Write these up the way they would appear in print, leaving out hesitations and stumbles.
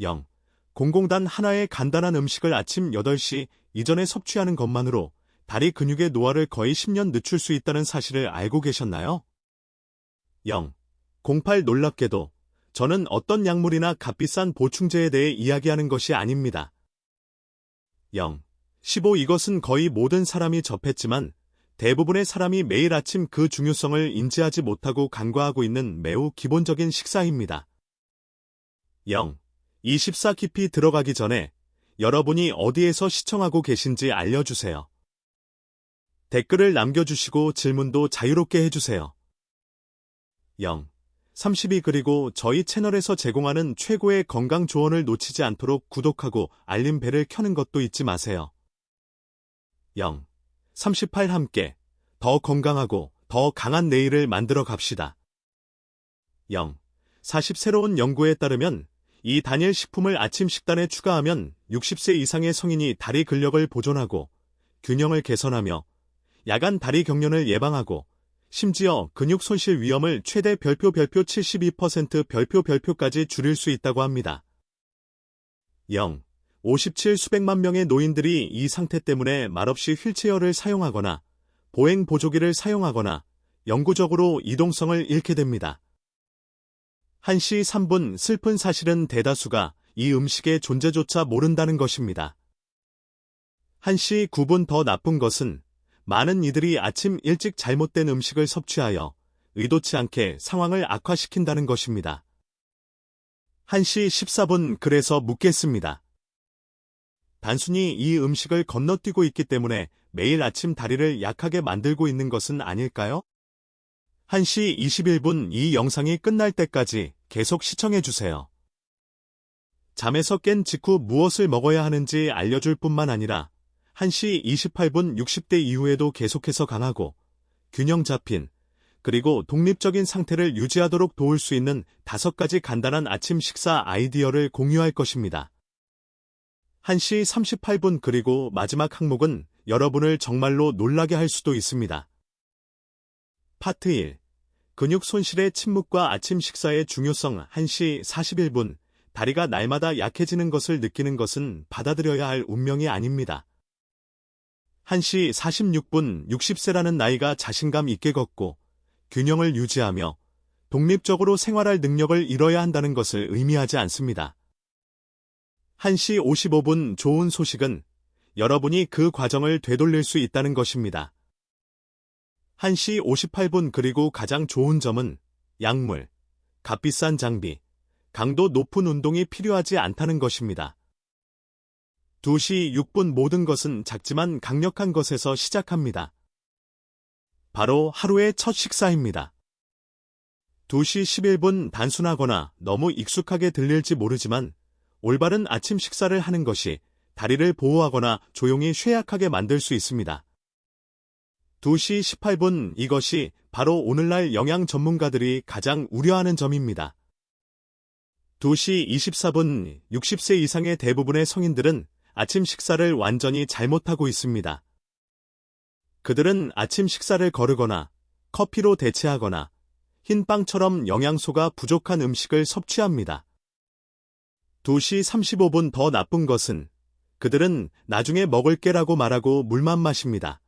0. 공공단 하나의 간단한 음식을 아침 8시 이전에 섭취하는 것만으로 다리 근육의 노화를 거의 10년 늦출 수 있다는 사실을 알고 계셨나요? 0. 08 놀랍게도 저는 어떤 약물이나 값비싼 보충제에 대해 이야기하는 것이 아닙니다. 0. 15 이것은 거의 모든 사람이 접했지만 대부분의 사람이 매일 아침 그 중요성을 인지하지 못하고 간과하고 있는 매우 기본적인 식사입니다. 0. 24 깊이 들어가기 전에 여러분이 어디에서 시청하고 계신지 알려주세요. 댓글을 남겨주시고 질문도 자유롭게 해주세요. 0. 32 그리고 저희 채널에서 제공하는 최고의 건강 조언을 놓치지 않도록 구독하고 알림 벨을 켜는 것도 잊지 마세요. 0. 38 함께 더 건강하고 더 강한 내일을 만들어 갑시다. 0. 40 새로운 연구에 따르면 이 단일 식품을 아침 식단에 추가하면 60세 이상의 성인이 다리 근력을 보존하고 균형을 개선하며 야간 다리 경련을 예방하고 심지어 근육 손실 위험을 최대 별표 72% 별표까지 줄일 수 있다고 합니다. 0. 57 수백만 명의 노인들이 이 상태 때문에 말없이 휠체어를 사용하거나 보행 보조기를 사용하거나 영구적으로 이동성을 잃게 됩니다. 1시 3분 슬픈 사실은 대다수가 이 음식의 존재조차 모른다는 것입니다. 1시 9분 더 나쁜 것은 많은 이들이 아침 일찍 잘못된 음식을 섭취하여 의도치 않게 상황을 악화시킨다는 것입니다. 1시 14분 그래서 묻겠습니다. 단순히 이 음식을 건너뛰고 있기 때문에 매일 아침 다리를 약하게 만들고 있는 것은 아닐까요? 1시 21분 이 영상이 끝날 때까지 계속 시청해주세요. 잠에서 깬 직후 무엇을 먹어야 하는지 알려줄 뿐만 아니라 1시 28분 60대 이후에도 계속해서 강하고 균형 잡힌 그리고 독립적인 상태를 유지하도록 도울 수 있는 5가지 간단한 아침 식사 아이디어를 공유할 것입니다. 1시 38분 그리고 마지막 항목은 여러분을 정말로 놀라게 할 수도 있습니다. 파트 1. 근육 손실의 침묵과 아침 식사의 중요성 1시 41분 다리가 날마다 약해지는 것을 느끼는 것은 받아들여야 할 운명이 아닙니다. 1시 46분 60세라는 나이가 자신감 있게 걷고 균형을 유지하며 독립적으로 생활할 능력을 잃어야 한다는 것을 의미하지 않습니다. 1시 55분 좋은 소식은 여러분이 그 과정을 되돌릴 수 있다는 것입니다. 1시 58분 그리고 가장 좋은 점은 약물, 값비싼 장비, 강도 높은 운동이 필요하지 않다는 것입니다. 2시 6분 모든 것은 작지만 강력한 것에서 시작합니다. 바로 하루의 첫 식사입니다. 2시 11분 단순하거나 너무 익숙하게 들릴지 모르지만 올바른 아침 식사를 하는 것이 다리를 보호하거나 조용히 쇠약하게 만들 수 있습니다. 2시 18분 이것이 바로 오늘날 영양 전문가들이 가장 우려하는 점입니다. 2시 24분 60세 이상의 대부분의 성인들은 아침 식사를 완전히 잘못하고 있습니다. 그들은 아침 식사를 거르거나 커피로 대체하거나 흰빵처럼 영양소가 부족한 음식을 섭취합니다. 2시 35분 더 나쁜 것은 그들은 나중에 먹을게라고 말하고 물만 마십니다.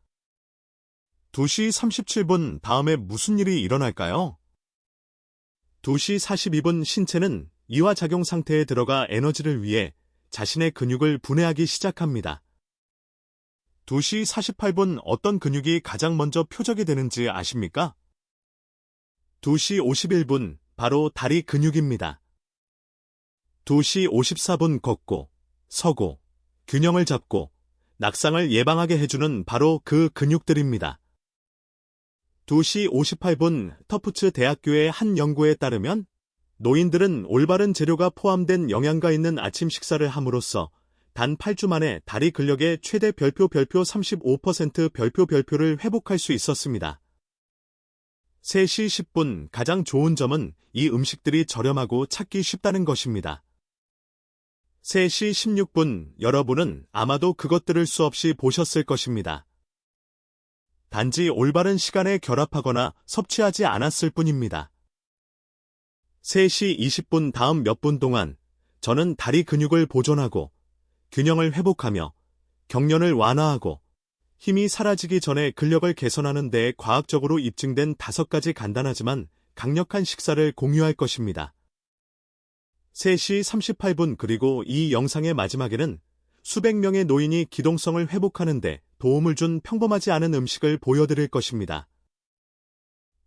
2시 37분 다음에 무슨 일이 일어날까요? 2시 42분 신체는 이화작용 상태에 들어가 에너지를 위해 자신의 근육을 분해하기 시작합니다. 2시 48분 어떤 근육이 가장 먼저 표적이 되는지 아십니까? 2시 51분 바로 다리 근육입니다. 2시 54분 걷고, 서고, 균형을 잡고, 낙상을 예방하게 해주는 바로 그 근육들입니다. 2시 58분 터프츠 대학교의 한 연구에 따르면 노인들은 올바른 재료가 포함된 영양가 있는 아침 식사를 함으로써 단 8주 만에 다리 근력의 최대 별표 35% 별표를 회복할 수 있었습니다. 3시 10분 가장 좋은 점은 이 음식들이 저렴하고 찾기 쉽다는 것입니다. 3시 16분 여러분은 아마도 그것들을 수없이 보셨을 것입니다. 단지 올바른 시간에 결합하거나 섭취하지 않았을 뿐입니다. 3시 20분 다음 몇 분 동안 저는 다리 근육을 보존하고 균형을 회복하며 경련을 완화하고 힘이 사라지기 전에 근력을 개선하는 데 과학적으로 입증된 5가지 간단하지만 강력한 식사를 공유할 것입니다. 3시 38분 그리고 이 영상의 마지막에는 수백 명의 노인이 기동성을 회복하는 데 도움을 준 평범하지 않은 음식을 보여드릴 것입니다.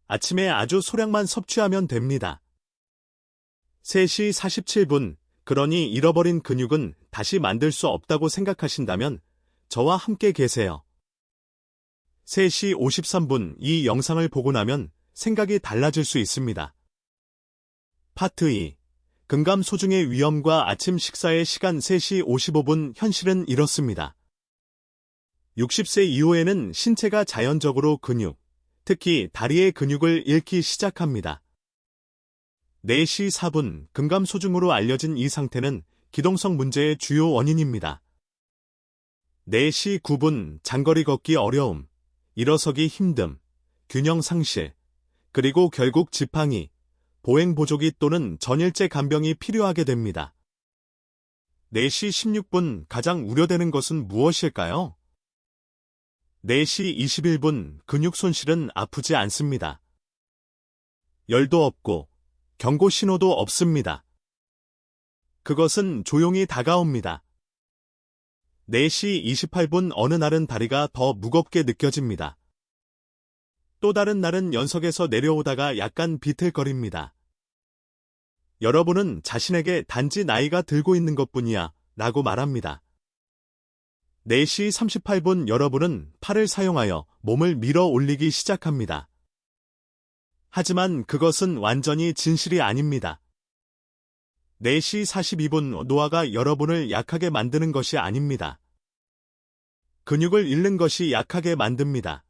아침에 아주 소량만 섭취하면 됩니다. 3시 47분, 그러니 잃어버린 근육은 다시 만들 수 없다고 생각하신다면 저와 함께 계세요. 3시 53분, 이 영상을 보고 나면 생각이 달라질 수 있습니다. 파트 2. 근감소중의 위험과 아침 식사의 시간 3시 55분, 현실은 이렇습니다. 60세 이후에는 신체가 자연적으로 근육, 특히 다리의 근육을 잃기 시작합니다. 4시 4분, 근감소중으로 알려진 이 상태는 기동성 문제의 주요 원인입니다. 4시 9분, 장거리 걷기 어려움, 일어서기 힘듦, 균형 상실, 그리고 결국 지팡이, 보행 보조기 또는 전일제 간병이 필요하게 됩니다. 4시 16분, 가장 우려되는 것은 무엇일까요? 4시 21분, 근육 손실은 아프지 않습니다. 열도 없고 경고 신호도 없습니다. 그것은 조용히 다가옵니다. 4시 28분, 어느 날은 다리가 더 무겁게 느껴집니다. 또 다른 날은 연석에서 내려오다가 약간 비틀거립니다. 여러분은 자신에게 단지 나이가 들고 있는 것뿐이야 라고 말합니다. 4시 38분, 여러분은 팔을 사용하여 몸을 밀어 올리기 시작합니다. 하지만 그것은 완전히 진실이 아닙니다. 4시 42분, 노화가 여러분을 약하게 만드는 것이 아닙니다. 근육을 잃는 것이 약하게 만듭니다.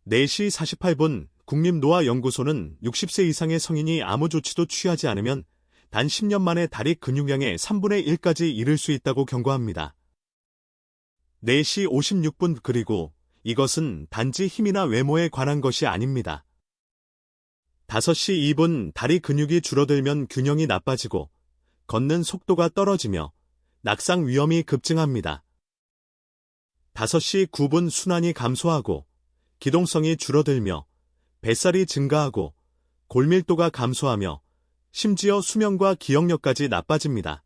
4시 48분, 국립노화연구소는 60세 이상의 성인이 아무 조치도 취하지 않으면 단 10년 만에 다리 근육량의 3분의 1까지 잃을 수 있다고 경고합니다. 4시 56분, 그리고 이것은 단지 힘이나 외모에 관한 것이 아닙니다. 5시 2분, 다리 근육이 줄어들면 균형이 나빠지고 걷는 속도가 떨어지며 낙상 위험이 급증합니다. 5시 9분, 순환이 감소하고 기동성이 줄어들며 뱃살이 증가하고 골밀도가 감소하며 심지어 수명과 기억력까지 나빠집니다.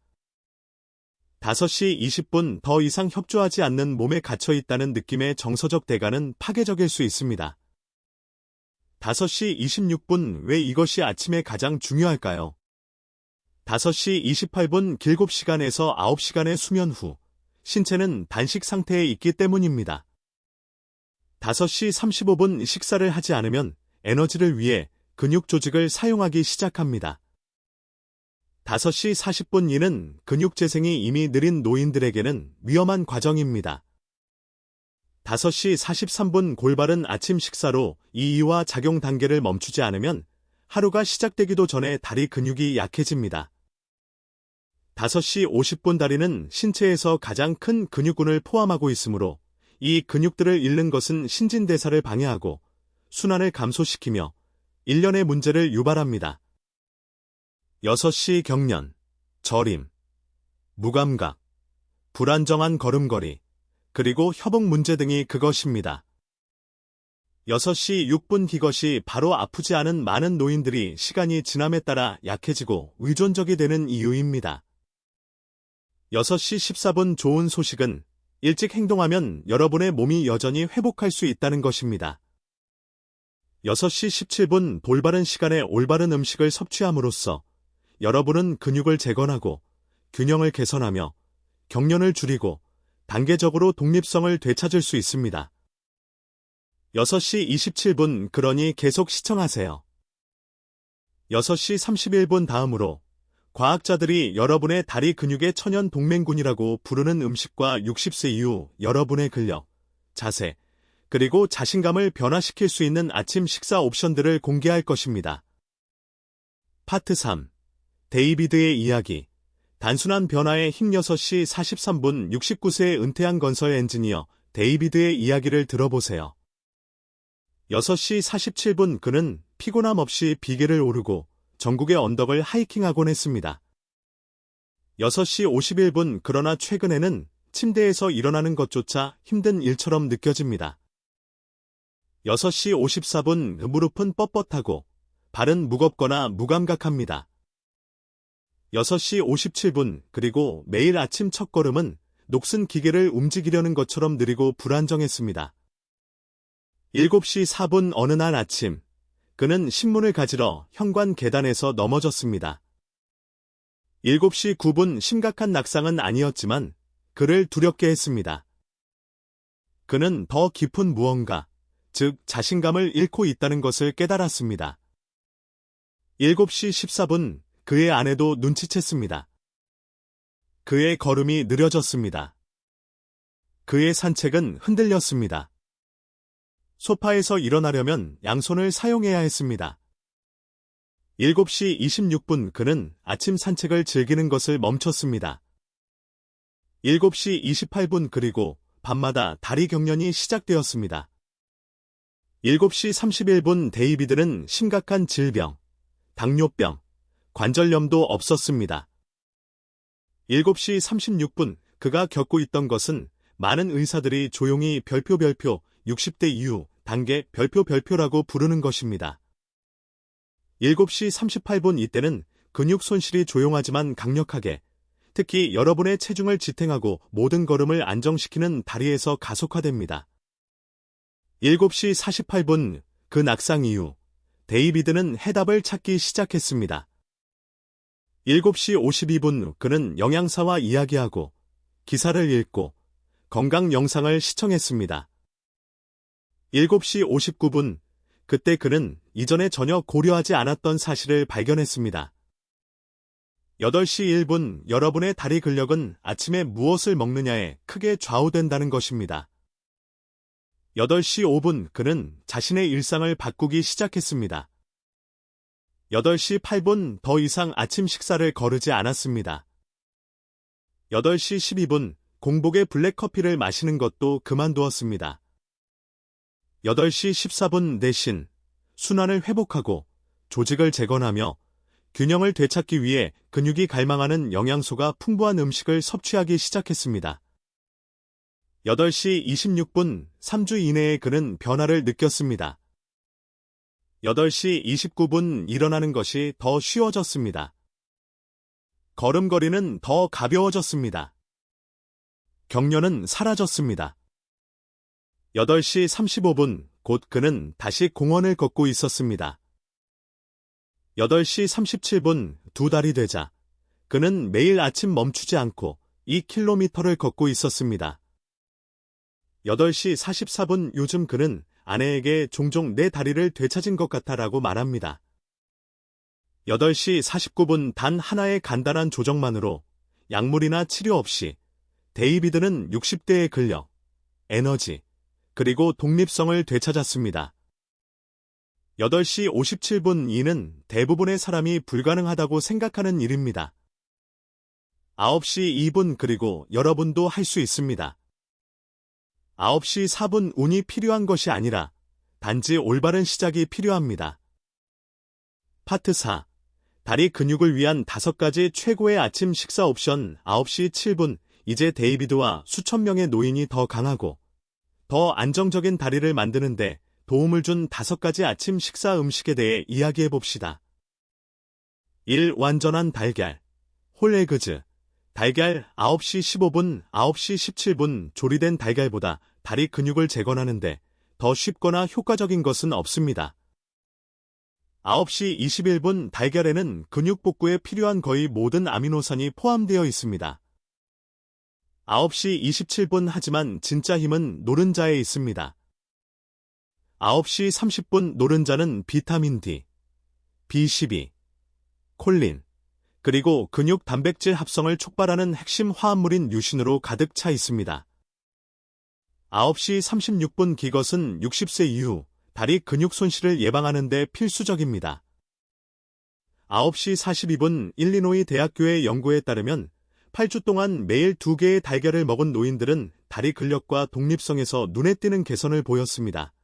5시 20분, 더 이상 협조하지 않는 몸에 갇혀있다는 느낌의 정서적 대가는 파괴적일 수 있습니다. 5시 26분, 왜 이것이 아침에 가장 중요할까요? 5시 28분, 7시간에서 9시간의 수면 후 신체는 단식 상태에 있기 때문입니다. 5시 35분, 식사를 하지 않으면 에너지를 위해 근육 조직을 사용하기 시작합니다. 5시 40분, 이는 근육 재생이 이미 느린 노인들에게는 위험한 과정입니다. 5시 43분, 골바른 아침 식사로 이와 작용 단계를 멈추지 않으면 하루가 시작되기도 전에 다리 근육이 약해집니다. 5시 50분, 다리는 신체에서 가장 큰 근육군을 포함하고 있으므로 이 근육들을 잃는 것은 신진대사를 방해하고 순환을 감소시키며 일련의 문제를 유발합니다. 6시 경련, 저림, 무감각, 불안정한 걸음걸이, 그리고 협응 문제 등이 그것입니다. 6시 6분, 이것이 바로 아프지 않은 많은 노인들이 시간이 지남에 따라 약해지고 의존적이 되는 이유입니다. 6시 14분, 좋은 소식은 일찍 행동하면 여러분의 몸이 여전히 회복할 수 있다는 것입니다. 6시 17분, 올바른 시간에 올바른 음식을 섭취함으로써 여러분은 근육을 재건하고 균형을 개선하며 경련을 줄이고 단계적으로 독립성을 되찾을 수 있습니다. 6시 27분, 그러니 계속 시청하세요. 6시 31분, 다음으로 과학자들이 여러분의 다리 근육의 천연 동맹군이라고 부르는 음식과 60세 이후 여러분의 근력, 자세, 그리고 자신감을 변화시킬 수 있는 아침 식사 옵션들을 공개할 것입니다. 파트 3. 데이비드의 이야기. 단순한 변화의 힘. 6시 43분, 69세의 은퇴한 건설 엔지니어 데이비드의 이야기를 들어보세요. 6시 47분, 그는 피곤함 없이 비계를 오르고 전국의 언덕을 하이킹하곤 했습니다. 6시 51분 그러나 최근에는 침대에서 일어나는 것조차 힘든 일처럼 느껴집니다. 6시 54분 무릎은 뻣뻣하고 발은 무겁거나 무감각합니다. 6시 57분 그리고 매일 아침 첫걸음은 녹슨 기계를 움직이려는 것처럼 느리고 불안정했습니다. 7시 4분 어느 날 아침 그는 신문을 가지러 현관 계단에서 넘어졌습니다. 7시 9분 심각한 낙상은 아니었지만 그를 두렵게 했습니다. 그는 더 깊은 무언가, 즉 자신감을 잃고 있다는 것을 깨달았습니다. 7시 14분 그의 아내도 눈치챘습니다. 그의 걸음이 느려졌습니다. 그의 산책은 흔들렸습니다. 소파에서 일어나려면 양손을 사용해야 했습니다. 7시 26분 그는 아침 산책을 즐기는 것을 멈췄습니다. 7시 28분 그리고 밤마다 다리 경련이 시작되었습니다. 7시 31분 데이비드는 심각한 질병, 당뇨병, 관절염도 없었습니다. 7시 36분 그가 겪고 있던 것은 많은 의사들이 조용히 별표 60대 이후 단계 별표라고 부르는 것입니다. 7시 38분 이때는 근육 손실이 조용하지만 강력하게 특히 여러분의 체중을 지탱하고 모든 걸음을 안정시키는 다리에서 가속화됩니다. 7시 48분 그 낙상 이후 데이비드는 해답을 찾기 시작했습니다. 7시 52분 그는 영양사와 이야기하고 기사를 읽고 건강 영상을 시청했습니다. 7시 59분 그때 그는 이전에 전혀 고려하지 않았던 사실을 발견했습니다. 8시 1분 여러분의 다리 근력은 아침에 무엇을 먹느냐에 크게 좌우된다는 것입니다. 8시 5분 그는 자신의 일상을 바꾸기 시작했습니다. 8시 8분 더 이상 아침 식사를 거르지 않았습니다. 8시 12분 공복에 블랙커피를 마시는 것도 그만두었습니다. 8시 14분 대신 순환을 회복하고 조직을 재건하며 균형을 되찾기 위해 근육이 갈망하는 영양소가 풍부한 음식을 섭취하기 시작했습니다. 8시 26분 3주 이내에 그는 변화를 느꼈습니다. 8시 29분 일어나는 것이 더 쉬워졌습니다. 걸음걸이는 더 가벼워졌습니다. 경련은 사라졌습니다. 8시 35분 곧 그는 다시 공원을 걷고 있었습니다. 8시 37분 2달이 되자 그는 매일 아침 멈추지 않고 2km를 걷고 있었습니다. 8시 44분 요즘 그는 아내에게 종종 내 다리를 되찾은 것 같아라고 말합니다. 8시 49분 단 하나의 간단한 조정만으로 약물이나 치료 없이 데이비드는 60대의 근력, 에너지, 그리고 독립성을 되찾았습니다. 8시 57분 이는 대부분의 사람이 불가능하다고 생각하는 일입니다. 9시 2분 그리고 여러분도 할 수 있습니다. 9시 4분 운이 필요한 것이 아니라 단지 올바른 시작이 필요합니다. 파트 4. 다리 근육을 위한 5가지 최고의 아침 식사 옵션 9시 7분 이제 데이비드와 수천 명의 노인이 더 강하고 더 안정적인 다리를 만드는데 도움을 준 5가지 아침 식사 음식에 대해 이야기해 봅시다. 1. 완전한 달걀. 홀에그즈. 달걀 9시 15분, 9시 17분 조리된 달걀보다 다리 근육을 재건하는데 더 쉽거나 효과적인 것은 없습니다. 9시 21분 달걀에는 근육 복구에 필요한 거의 모든 아미노산이 포함되어 있습니다. 9시 27분 하지만 진짜 힘은 노른자에 있습니다. 9시 30분 노른자는 비타민 D, B12, 콜린, 그리고 근육 단백질 합성을 촉발하는 핵심 화합물인 류신으로 가득 차 있습니다. 9시 36분 기것은 60세 이후 다리 근육 손실을 예방하는 데 필수적입니다. 9시 42분 일리노이 대학교의 연구에 따르면 8주 동안 매일 2개의 달걀을 먹은 노인들은 다리 근력과 독립성에서 눈에 띄는 개선을 보였습니다.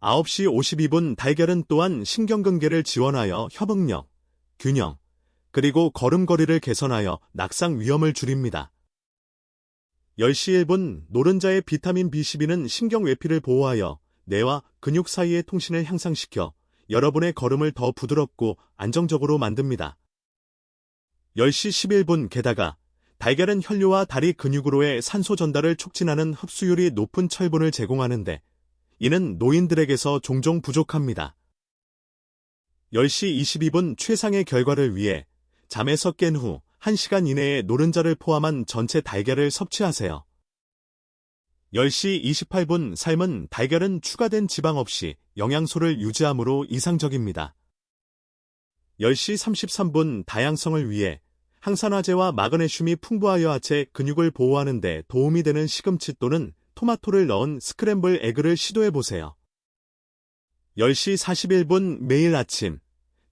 9시 52분 달걀은 또한 신경근개를 지원하여 협응력, 균형, 그리고 걸음걸이를 개선하여 낙상 위험을 줄입니다. 10시 1분 노른자의 비타민 B12는 신경외피를 보호하여 뇌와 근육 사이의 통신을 향상시켜 여러분의 걸음을 더 부드럽고 안정적으로 만듭니다. 10시 11분 게다가 달걀은 혈류와 다리 근육으로의 산소 전달을 촉진하는 흡수율이 높은 철분을 제공하는데 이는 노인들에게서 종종 부족합니다. 10시 22분 최상의 결과를 위해 잠에서 깬 후 1시간 이내에 노른자를 포함한 전체 달걀을 섭취하세요. 10시 28분 삶은 달걀은 추가된 지방 없이 영양소를 유지하므로 이상적입니다. 10시 33분 다양성을 위해 항산화제와 마그네슘이 풍부하여 하체 근육을 보호하는 데 도움이 되는 시금치 또는 토마토를 넣은 스크램블 에그를 시도해보세요. 10시 41분 매일 아침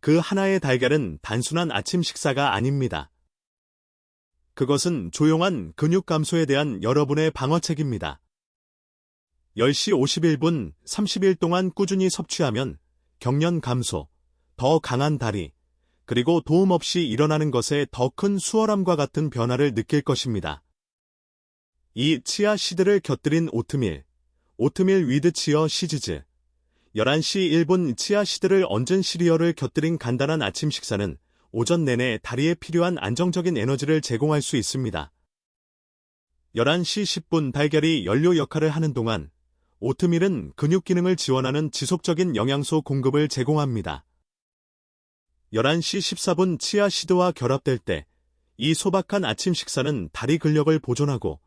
그 하나의 달걀은 단순한 아침 식사가 아닙니다. 그것은 조용한 근육 감소에 대한 여러분의 방어책입니다. 10시 51분 30일 동안 꾸준히 섭취하면 경련 감소, 더 강한 다리, 그리고 도움 없이 일어나는 것에 더 큰 수월함과 같은 변화를 느낄 것입니다. 이 치아 시드를 곁들인 오트밀 위드 치어 시즈즈 11시 1분 치아 시드를 얹은 시리얼을 곁들인 간단한 아침 식사는 오전 내내 다리에 필요한 안정적인 에너지를 제공할 수 있습니다. 11시 10분 달걀이 연료 역할을 하는 동안 오트밀은 근육 기능을 지원하는 지속적인 영양소 공급을 제공합니다. 11시 14분 치아 시드와 결합될 때 이 소박한 아침 식사는 다리 근력을 보존하고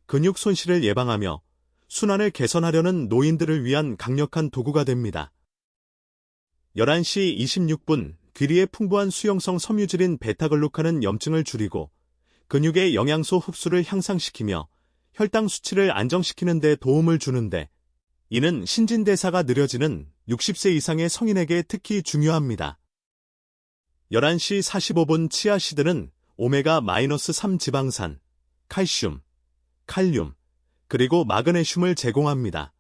근육 손실을 예방하며 순환을 개선하려는 노인들을 위한 강력한 도구가 됩니다. 11시 26분 귀리에 풍부한 수용성 섬유질인 베타글루칸은 염증을 줄이고 근육의 영양소 흡수를 향상시키며 혈당 수치를 안정시키는 데 도움을 주는데 이는 신진대사가 느려지는 60세 이상의 성인에게 특히 중요합니다. 11시 45분 치아시드는 오메가-3 지방산, 칼슘, 칼륨, 그리고 마그네슘을 제공합니다.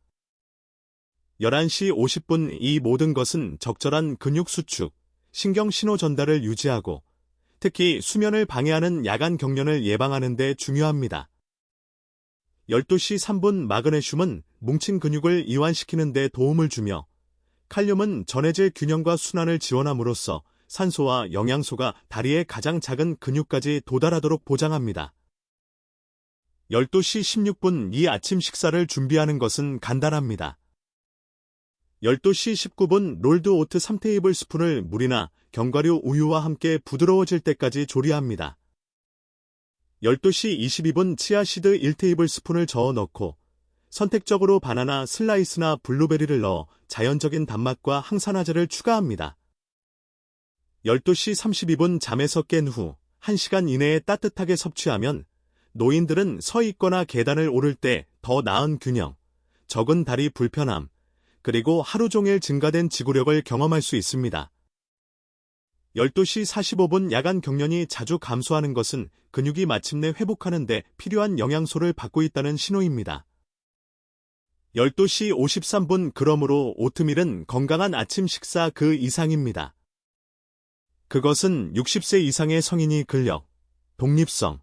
11시 50분 이 모든 것은 적절한 근육 수축, 신경 신호 전달을 유지하고 특히 수면을 방해하는 야간 경련을 예방하는 데 중요합니다. 12시 3분 마그네슘은 뭉친 근육을 이완시키는 데 도움을 주며 칼륨은 전해질 균형과 순환을 지원함으로써 산소와 영양소가 다리의 가장 작은 근육까지 도달하도록 보장합니다. 12시 16분 이 아침 식사를 준비하는 것은 간단합니다. 12시 19분 롤드 오트 3테이블스푼을 물이나 견과류 우유와 함께 부드러워질 때까지 조리합니다. 12시 22분 치아시드 1테이블스푼을 저어 넣고 선택적으로 바나나 슬라이스나 블루베리를 넣어 자연적인 단맛과 항산화제를 추가합니다. 12시 32분 잠에서 깬 후 1시간 이내에 따뜻하게 섭취하면 노인들은 서 있거나 계단을 오를 때 더 나은 균형, 적은 다리 불편함, 그리고 하루 종일 증가된 지구력을 경험할 수 있습니다. 12시 45분 야간 경련이 자주 감소하는 것은 근육이 마침내 회복하는 데 필요한 영양소를 받고 있다는 신호입니다. 12시 53분 그러므로 오트밀은 건강한 아침 식사 그 이상입니다. 그것은 60세 이상의 성인이 근력, 독립성,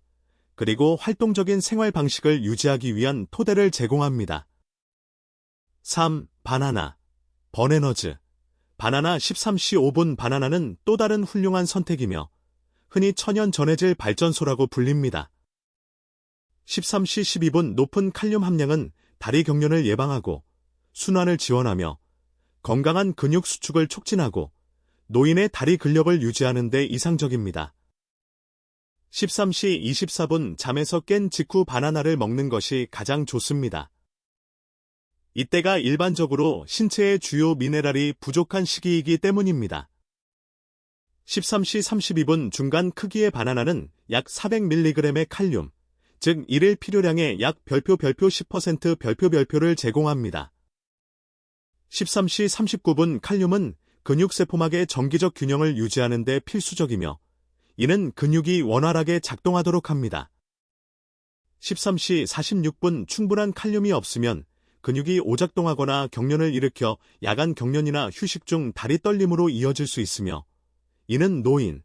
그리고 활동적인 생활 방식을 유지하기 위한 토대를 제공합니다. 3. 바나나, 버네너즈. 바나나 13시 5분 바나나는 또 다른 훌륭한 선택이며 흔히 천연 전해질 발전소라고 불립니다. 13시 12분 높은 칼륨 함량은 다리 경련을 예방하고 순환을 지원하며 건강한 근육 수축을 촉진하고 노인의 다리 근력을 유지하는 데 이상적입니다. 13시 24분 잠에서 깬 직후 바나나를 먹는 것이 가장 좋습니다. 이때가 일반적으로 신체의 주요 미네랄이 부족한 시기이기 때문입니다. 13시 32분 중간 크기의 바나나는 약 400mg의 칼륨, 즉 일일 필요량의 약 별표 10% 별표를 제공합니다. 13시 39분 칼륨은 근육세포막의 정기적 균형을 유지하는 데 필수적이며 이는 근육이 원활하게 작동하도록 합니다. 13시 46분 충분한 칼륨이 없으면 근육이 오작동하거나 경련을 일으켜 야간 경련이나 휴식 중 다리 떨림으로 이어질 수 있으며 이는 노인,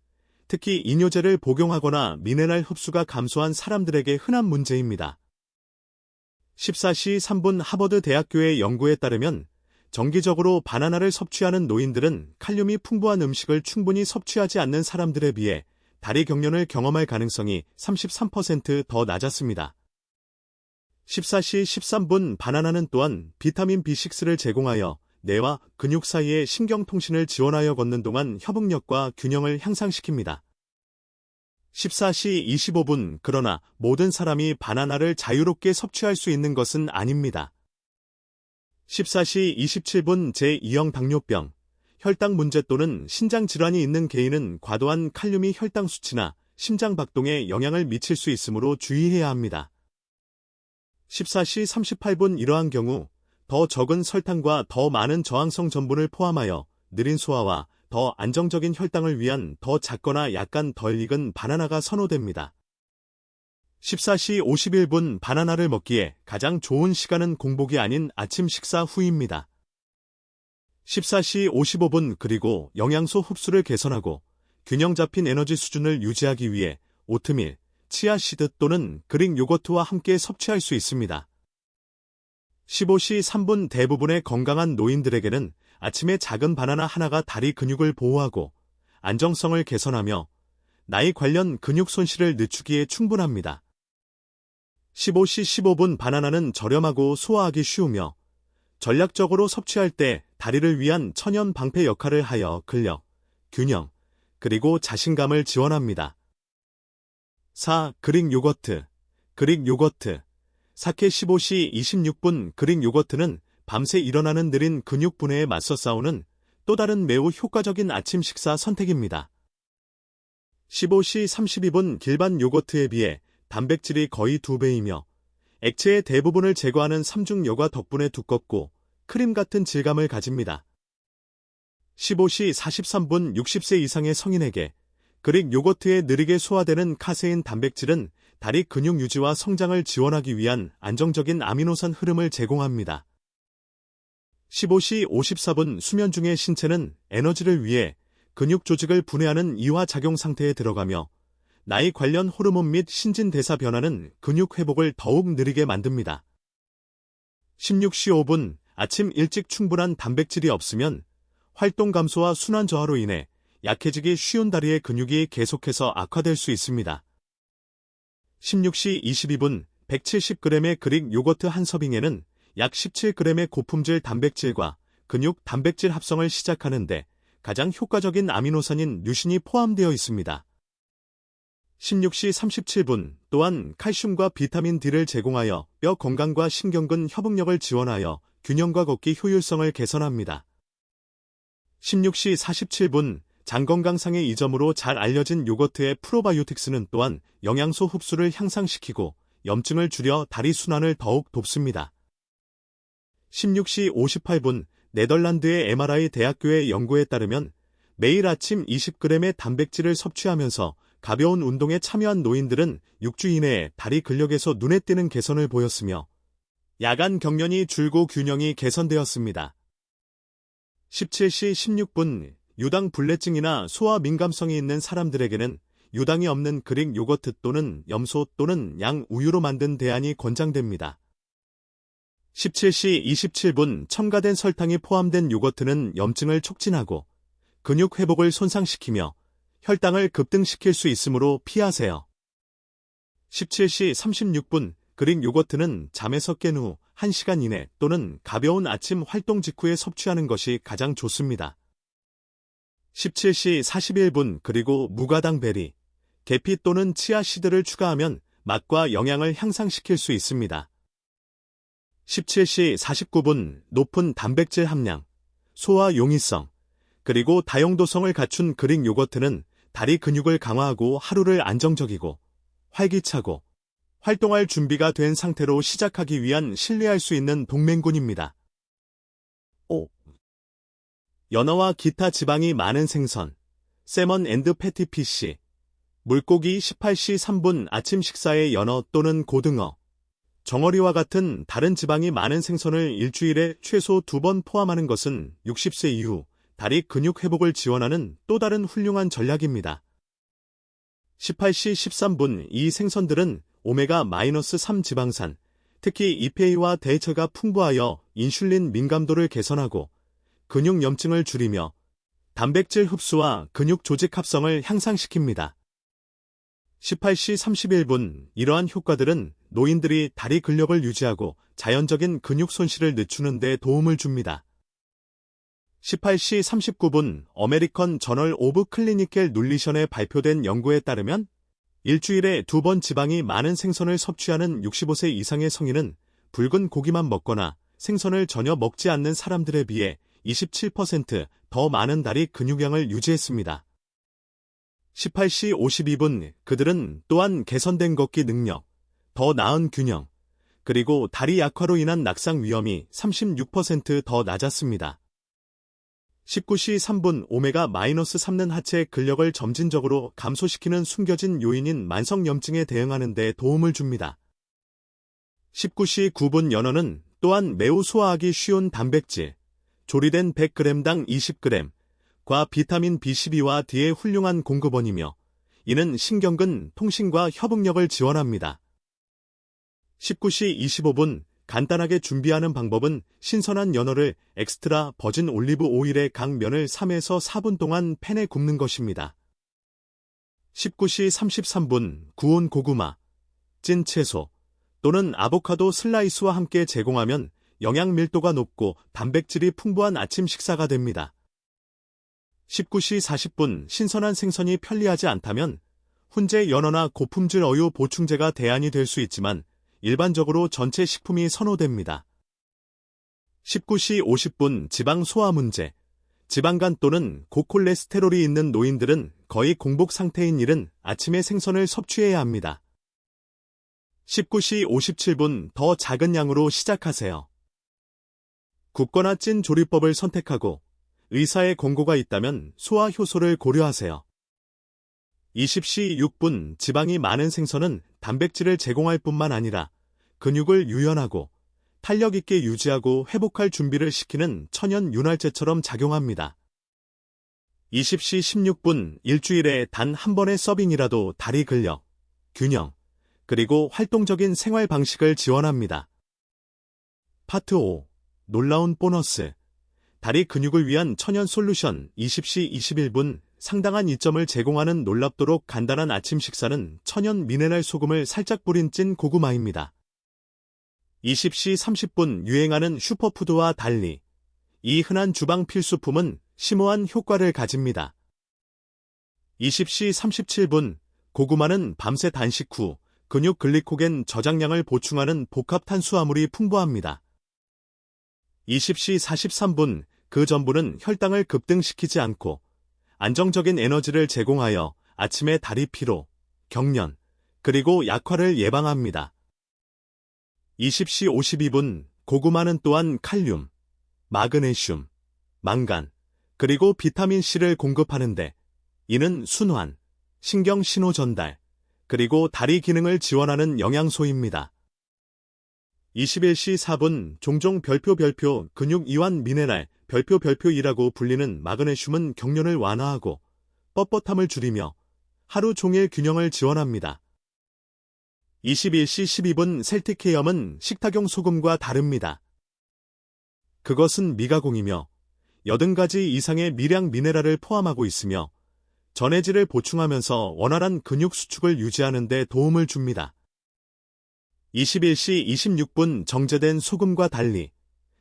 특히 이뇨제를 복용하거나 미네랄 흡수가 감소한 사람들에게 흔한 문제입니다. 14시 3분 하버드 대학교의 연구에 따르면 정기적으로 바나나를 섭취하는 노인들은 칼륨이 풍부한 음식을 충분히 섭취하지 않는 사람들에 비해 다리 경련을 경험할 가능성이 33% 더 낮았습니다. 14시 13분 바나나는 또한 비타민 B6를 제공하여 뇌와 근육 사이의 신경통신을 지원하여 걷는 동안 협응력과 균형을 향상시킵니다. 14시 25분 그러나 모든 사람이 바나나를 자유롭게 섭취할 수 있는 것은 아닙니다. 14시 27분 제2형 당뇨병, 혈당 문제 또는 신장 질환이 있는 개인은 과도한 칼륨이 혈당 수치나 심장 박동에 영향을 미칠 수 있으므로 주의해야 합니다. 14시 38분 이러한 경우 더 적은 설탕과 더 많은 저항성 전분을 포함하여 느린 소화와 더 안정적인 혈당을 위한 더 작거나 약간 덜 익은 바나나가 선호됩니다. 14시 51분 바나나를 먹기에 가장 좋은 시간은 공복이 아닌 아침 식사 후입니다. 14시 55분 그리고 영양소 흡수를 개선하고 균형 잡힌 에너지 수준을 유지하기 위해 오트밀, 치아시드 또는 그릭 요거트와 함께 섭취할 수 있습니다. 15시 3분 대부분의 건강한 노인들에게는 아침에 작은 바나나 하나가 다리 근육을 보호하고 안정성을 개선하며 나이 관련 근육 손실을 늦추기에 충분합니다. 15시 15분 바나나는 저렴하고 소화하기 쉬우며 전략적으로 섭취할 때 다리를 위한 천연 방패 역할을 하여 근력, 균형, 그리고 자신감을 지원합니다. 4. 그릭 요거트. 그릭 요거트. 사케 15시 26분 그릭 요거트는 밤새 일어나는 느린 근육 분해에 맞서 싸우는 또 다른 매우 효과적인 아침 식사 선택입니다. 15시 32분 길반 요거트에 비해 단백질이 거의 2배이며 액체의 대부분을 제거하는 삼중 여과 덕분에 두껍고 크림 같은 질감을 가집니다. 15시 43분 60세 이상의 성인에게 그릭 요거트에 느리게 소화되는 카세인 단백질은 다리 근육 유지와 성장을 지원하기 위한 안정적인 아미노산 흐름을 제공합니다. 15시 54분 수면 중의 신체는 에너지를 위해 근육 조직을 분해하는 이화 작용 상태에 들어가며 나이 관련 호르몬 및 신진대사 변화는 근육 회복을 더욱 느리게 만듭니다. 16시 5분 아침 일찍 충분한 단백질이 없으면 활동 감소와 순환 저하로 인해 약해지기 쉬운 다리의 근육이 계속해서 악화될 수 있습니다. 16시 22분 170g의 그릭 요거트 한 서빙에는 약 17g의 고품질 단백질과 근육 단백질 합성을 시작하는데 가장 효과적인 아미노산인 류신이 포함되어 있습니다. 16시 37분 또한 칼슘과 비타민 D를 제공하여 뼈 건강과 신경근 협응력을 지원하여 균형과 걷기 효율성을 개선합니다. 16시 47분 장 건강상의 이점으로 잘 알려진 요거트의 프로바이오틱스는 또한 영양소 흡수를 향상시키고 염증을 줄여 다리 순환을 더욱 돕습니다. 16시 58분 네덜란드의 MRI 대학교의 연구에 따르면 매일 아침 20g의 단백질을 섭취하면서 가벼운 운동에 참여한 노인들은 6주 이내에 다리 근력에서 눈에 띄는 개선을 보였으며 야간 경련이 줄고 균형이 개선되었습니다. 17시 16분 유당 불내증이나 소화 민감성이 있는 사람들에게는 유당이 없는 그릭 요거트 또는 염소 또는 양 우유로 만든 대안이 권장됩니다. 17시 27분 첨가된 설탕이 포함된 요거트는 염증을 촉진하고 근육 회복을 손상시키며 혈당을 급등시킬 수 있으므로 피하세요. 17시 36분 그릭 요거트는 잠에서 깬 후 1시간 이내 또는 가벼운 아침 활동 직후에 섭취하는 것이 가장 좋습니다. 17시 41분 그리고 무가당 베리, 계피 또는 치아시드를 추가하면 맛과 영양을 향상시킬 수 있습니다. 17시 49분 높은 단백질 함량, 소화 용이성, 그리고 다용도성을 갖춘 그릭 요거트는 다리 근육을 강화하고 하루를 안정적이고 활기차고 활동할 준비가 된 상태로 시작하기 위한 신뢰할 수 있는 동맹군입니다. 5. 연어와 기타 지방이 많은 생선, 세먼 앤드 패티 피쉬, 물고기 18시 3분 아침 식사에 연어 또는 고등어, 정어리와 같은 다른 지방이 많은 생선을 일주일에 최소 2번 포함하는 것은 60세 이후 다리 근육 회복을 지원하는 또 다른 훌륭한 전략입니다. 18시 13분 이 생선들은 오메가-3 지방산, 특히 EPA와 대체가 풍부하여 인슐린 민감도를 개선하고 근육염증을 줄이며 단백질 흡수와 근육 조직 합성을 향상시킵니다. 18시 31분 이러한 효과들은 노인들이 다리 근력을 유지하고 자연적인 근육 손실을 늦추는 데 도움을 줍니다. 18시 39분 어메리컨 저널 오브 클리니컬 눌리션에 발표된 연구에 따르면 일주일에 2번 지방이 많은 생선을 섭취하는 65세 이상의 성인은 붉은 고기만 먹거나 생선을 전혀 먹지 않는 사람들에 비해 27% 더 많은 다리 근육량을 유지했습니다. 18시 52분 그들은 또한 개선된 걷기 능력, 더 나은 균형, 그리고 다리 약화로 인한 낙상 위험이 36% 더 낮았습니다. 19시 3분 오메가-3는 하체 근력을 점진적으로 감소시키는 숨겨진 요인인 만성염증에 대응하는 데 도움을 줍니다. 19시 9분 연어는 또한 매우 소화하기 쉬운 단백질, 조리된 100g당 20g과 비타민 B12와 D의 훌륭한 공급원이며 이는 신경근, 통신과 협응력을 지원합니다. 19시 25분 간단하게 준비하는 방법은 신선한 연어를 엑스트라 버진 올리브 오일에 각 면을 3에서 4분 동안 팬에 굽는 것입니다. 19시 33분 구운 고구마, 찐 채소 또는 아보카도 슬라이스와 함께 제공하면 영양 밀도가 높고 단백질이 풍부한 아침 식사가 됩니다. 19시 40분 신선한 생선이 편리하지 않다면 훈제 연어나 고품질 어유 보충제가 대안이 될 수 있지만 일반적으로 전체 식품이 선호됩니다. 19시 50분 지방 소화 문제. 지방간 또는 고콜레스테롤이 있는 노인들은 거의 공복 상태인 일은 아침에 생선을 섭취해야 합니다. 19시 57분 더 작은 양으로 시작하세요. 굽거나 찐 조리법을 선택하고 의사의 권고가 있다면 소화 효소를 고려하세요. 20시 6분 지방이 많은 생선은 단백질을 제공할 뿐만 아니라 근육을 유연하고 탄력 있게 유지하고 회복할 준비를 시키는 천연 윤활제처럼 작용합니다. 20시 16분 일주일에 단 한 번의 서빙이라도 다리 근력, 균형, 그리고 활동적인 생활 방식을 지원합니다. 파트 5. 놀라운 보너스. 다리 근육을 위한 천연 솔루션 20시 21분 상당한 이점을 제공하는 놀랍도록 간단한 아침 식사는 천연 미네랄 소금을 살짝 뿌린 찐 고구마입니다. 20시 30분 유행하는 슈퍼푸드와 달리 이 흔한 주방 필수품은 심오한 효과를 가집니다. 20시 37분 고구마는 밤새 단식 후 근육 글리코겐 저장량을 보충하는 복합 탄수화물이 풍부합니다. 20시 43분 그 전부는 혈당을 급등시키지 않고 안정적인 에너지를 제공하여 아침의 다리 피로, 경련, 그리고 약화를 예방합니다. 20시 52분 고구마는 또한 칼륨, 마그네슘, 망간, 그리고 비타민C를 공급하는데 이는 순환, 신경 신호 전달, 그리고 다리 기능을 지원하는 영양소입니다. 21시 4분 종종 별표 근육 이완 미네랄 별표이라고 불리는 마그네슘은 경련을 완화하고 뻣뻣함을 줄이며 하루 종일 균형을 지원합니다. 21시 12분 셀틱헤엄은 식탁용 소금과 다릅니다. 그것은 미가공이며 80가지 이상의 미량 미네랄을 포함하고 있으며 전해질을 보충하면서 원활한 근육 수축을 유지하는 데 도움을 줍니다. 21시 26분 정제된 소금과 달리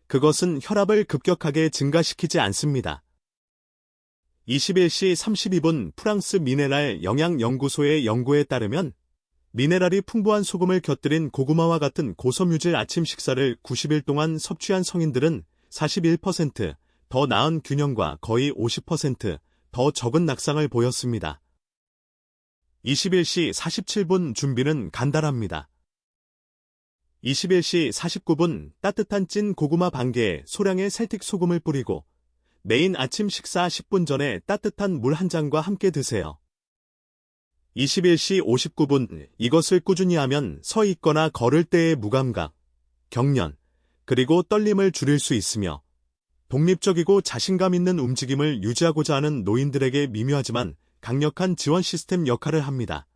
그것은 혈압을 급격하게 증가시키지 않습니다. 21시 32분 프랑스 미네랄 영양연구소의 연구에 따르면 미네랄이 풍부한 소금을 곁들인 고구마와 같은 고섬유질 아침 식사를 90일 동안 섭취한 성인들은 41%더 나은 균형과 거의 50%더 적은 낙상을 보였습니다. 21시 47분 준비는 간단합니다. 21시 49분 따뜻한 찐 고구마 반개에 소량의 셀틱 소금을 뿌리고 메인 아침 식사 10분 전에 따뜻한 물 한 잔과 함께 드세요. 21시 59분 이것을 꾸준히 하면 서 있거나 걸을 때의 무감각, 경련, 그리고 떨림을 줄일 수 있으며 독립적이고 자신감 있는 움직임을 유지하고자 하는 노인들에게 미묘하지만 강력한 지원 시스템 역할을 합니다.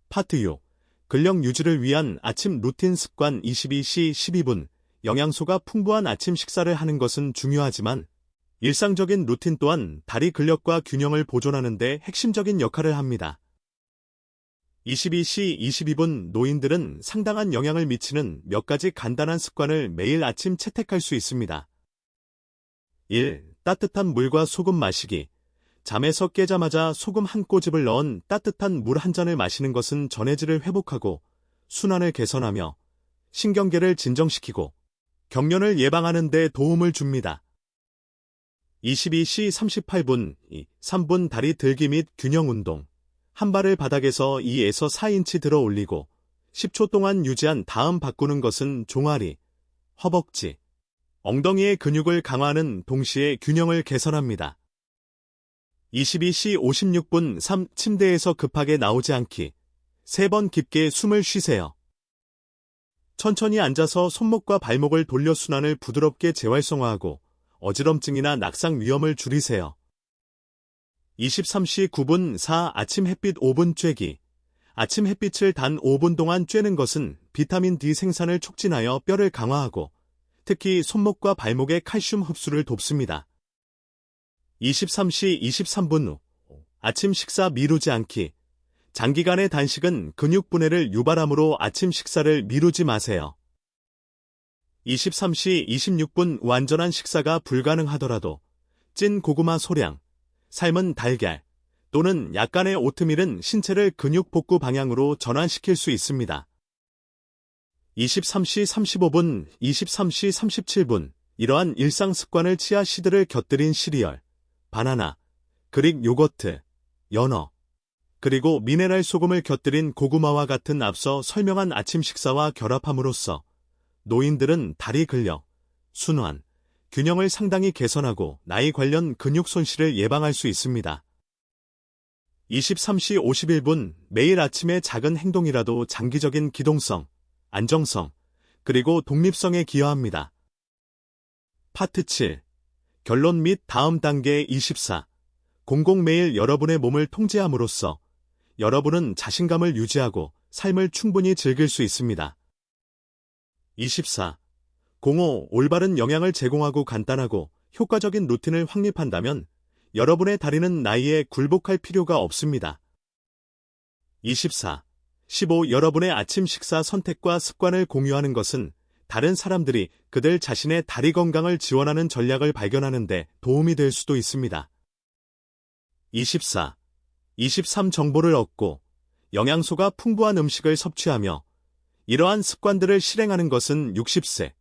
파트 6. 근력 유지를 위한 아침 루틴 습관 22시 12분. 영양소가 풍부한 아침 식사를 하는 것은 중요하지만 일상적인 루틴 또한 다리 근력과 균형을 보존하는 데 핵심적인 역할을 합니다. 22시 22분 노인들은 상당한 영향을 미치는 몇 가지 간단한 습관을 매일 아침 채택할 수 있습니다. 1. 따뜻한 물과 소금 마시기. 잠에서 깨자마자 소금 한 꼬집을 넣은 따뜻한 물 한 잔을 마시는 것은 전해질을 회복하고 순환을 개선하며 신경계를 진정시키고 경련을 예방하는 데 도움을 줍니다. 22시 38분 3분 다리 들기 및 균형 운동. 한 발을 바닥에서 2에서 4인치 들어 올리고 10초 동안 유지한 다음 바꾸는 것은 종아리, 허벅지, 엉덩이의 근육을 강화하는 동시에 균형을 개선합니다. 22시 56분 3. 침대에서 급하게 나오지 않기. 3번 깊게 숨을 쉬세요. 천천히 앉아서 손목과 발목을 돌려 순환을 부드럽게 재활성화하고 어지럼증이나 낙상 위험을 줄이세요. 23시 9분 4. 아침 햇빛 5분 쬐기. 아침 햇빛을 단 5분 동안 쬐는 것은 비타민 D 생산을 촉진하여 뼈를 강화하고 특히 손목과 발목의 칼슘 흡수를 돕습니다. 23시 23분 후. 아침 식사 미루지 않기. 장기간의 단식은 근육 분해를 유발하므로 아침 식사를 미루지 마세요. 23시 26분 완전한 식사가 불가능하더라도 찐 고구마 소량, 삶은 달걀 또는 약간의 오트밀은 신체를 근육 복구 방향으로 전환시킬 수 있습니다. 23시 35분, 23시 37분 이러한 일상 습관을 치아 시드를 곁들인 시리얼, 바나나, 그릭 요거트, 연어, 그리고 미네랄 소금을 곁들인 고구마와 같은 앞서 설명한 아침 식사와 결합함으로써 노인들은 다리 근력, 순환, 균형을 상당히 개선하고 나이 관련 근육 손실을 예방할 수 있습니다. 23시 51분 매일 아침의 작은 행동이라도 장기적인 기동성, 안정성, 그리고 독립성에 기여합니다. 파트 7. 결론 및 다음 단계 24. 공공 매일 여러분의 몸을 통제함으로써 여러분은 자신감을 유지하고 삶을 충분히 즐길 수 있습니다. 24. 05. 올바른 영양을 제공하고 간단하고 효과적인 루틴을 확립한다면 여러분의 다리는 나이에 굴복할 필요가 없습니다. 24. 15. 여러분의 아침 식사 선택과 습관을 공유하는 것은 다른 사람들이 그들 자신의 다리 건강을 지원하는 전략을 발견하는 데 도움이 될 수도 있습니다. 24. 23. 정보를 얻고 영양소가 풍부한 음식을 섭취하며 이러한 습관들을 실행하는 것은 60세,